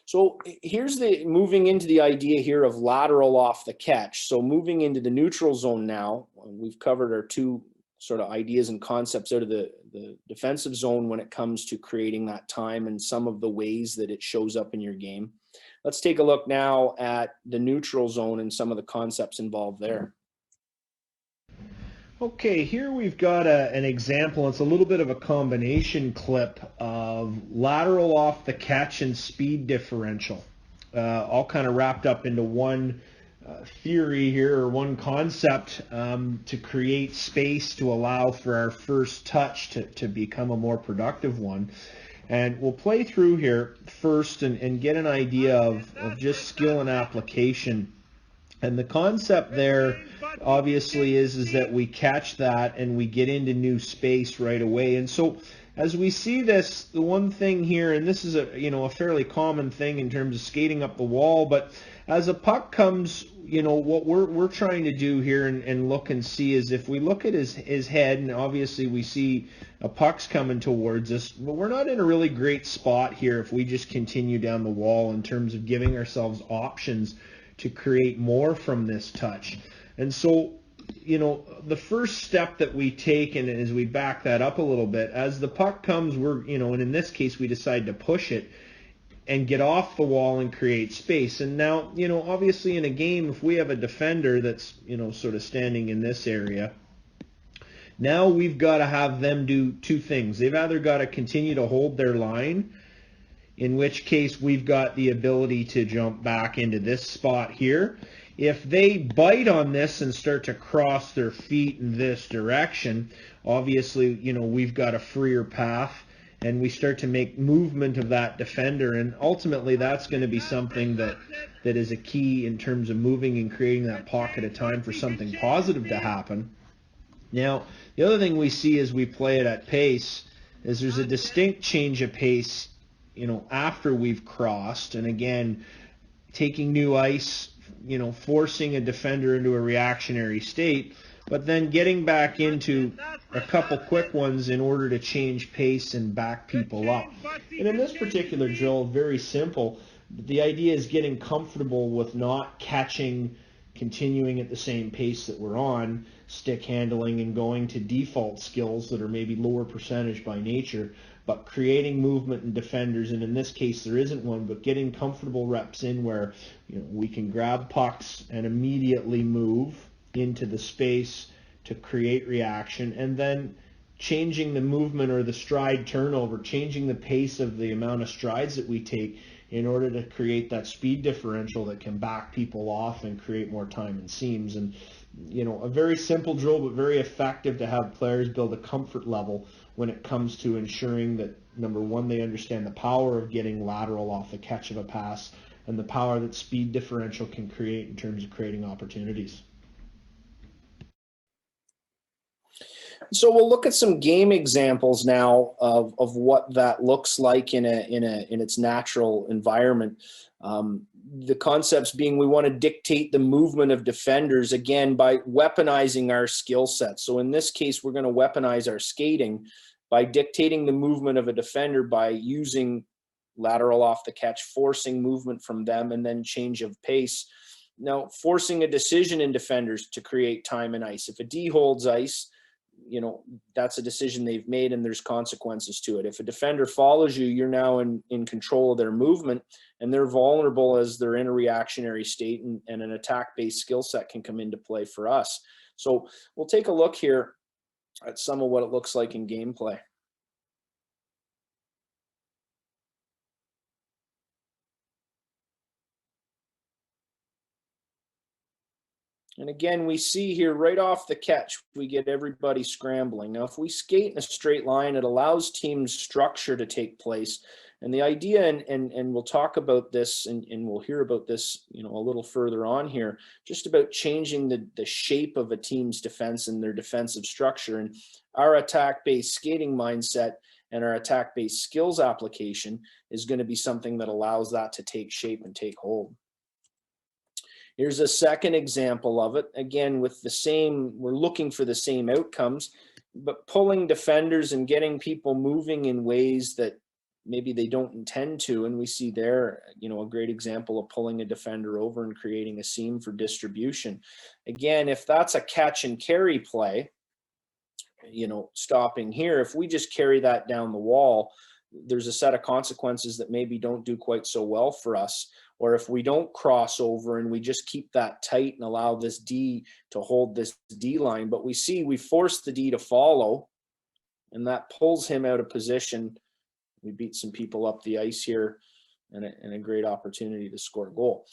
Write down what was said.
So here's the moving into the idea here of lateral off the catch. So moving into the neutral zone now, we've covered our two sort of ideas and concepts out of the defensive zone when it comes to creating that time and some of the ways that it shows up in your game. Let's take a look now at the neutral zone and some of the concepts involved there. Okay, here we've got an example. It's a little bit of a combination clip of lateral off the catch and speed differential, all kind of wrapped up into one theory here, or one concept, to create space to allow for our first touch to become a more productive one. And we'll play through here first and get an idea of just skill and application. And the concept there obviously is that we catch that and we get into new space right away. And so as we see this, the one thing here, and this is a fairly common thing in terms of skating up the wall, but as a puck comes, what we're trying to do here and look and see is, if we look at his head, and obviously we see a puck's coming towards us, but we're not in a really great spot here if we just continue down the wall in terms of giving ourselves options to create more from this touch. And so, the first step that we take, and as we back that up a little bit, as the puck comes, and in this case we decide to push it and get off the wall and create space. And now, obviously in a game, if we have a defender that's, sort of standing in this area, now we've got to have them do two things. They've either got to continue to hold their line, in which case we've got the ability to jump back into this spot here. If they bite on this and start to cross their feet in this direction, obviously, we've got a freer path, and we start to make movement of that defender, and ultimately that's going to be something that is a key in terms of moving and creating that pocket of time for something positive to happen. Now, the other thing we see as we play it at pace is there's a distinct change of pace after we've crossed, and again, taking new ice, forcing a defender into a reactionary state, but then getting back into a couple quick ones in order to change pace and back people up. And in this particular drill, very simple. The idea is getting comfortable with not catching, continuing at the same pace that we're on, stick handling, and going to default skills that are maybe lower percentage by nature, but creating movement in defenders, and in this case there isn't one, but getting comfortable reps in where we can grab pucks and immediately move into the space to create reaction, and then changing the movement or the stride turnover, changing the pace of the amount of strides that we take in order to create that speed differential that can back people off and create more time in seams. And a very simple drill, but very effective to have players build a comfort level when it comes to ensuring that, number one, they understand the power of getting lateral off the catch of a pass and the power that speed differential can create in terms of creating opportunities. So we'll look at some game examples now of what that looks like in its natural environment. The concepts being, we want to dictate the movement of defenders, again, by weaponizing our skill set. So in this case, we're going to weaponize our skating by dictating the movement of a defender by using lateral off the catch, forcing movement from them, and then change of pace. Now, forcing a decision in defenders to create time and ice. If a D holds ice, that's a decision they've made and there's consequences to it. If a defender follows you, you're now in control of their movement, and they're vulnerable as they're in a reactionary state, and an attack-based skill set can come into play for us. So we'll take a look here at some of what it looks like in gameplay. And again, we see here right off the catch, we get everybody scrambling. Now, if we skate in a straight line, it allows team structure to take place. And the idea, and we'll talk about this, and we'll hear about this, a little further on here, just about changing the shape of a team's defense and their defensive structure. And our attack-based skating mindset and our attack-based skills application is going to be something that allows that to take shape and take hold. Here's a second example of it. Again, with the same, we're looking for the same outcomes, but pulling defenders and getting people moving in ways that maybe they don't intend to. And we see there, a great example of pulling a defender over and creating a seam for distribution. Again, if that's a catch and carry play, stopping here, if we just carry that down the wall, there's a set of consequences that maybe don't do quite so well for us. Or if we don't cross over and we just keep that tight and allow this D to hold this D line, but we force the D to follow, and that pulls him out of position. We beat some people up the ice here, and a great opportunity to score a goal.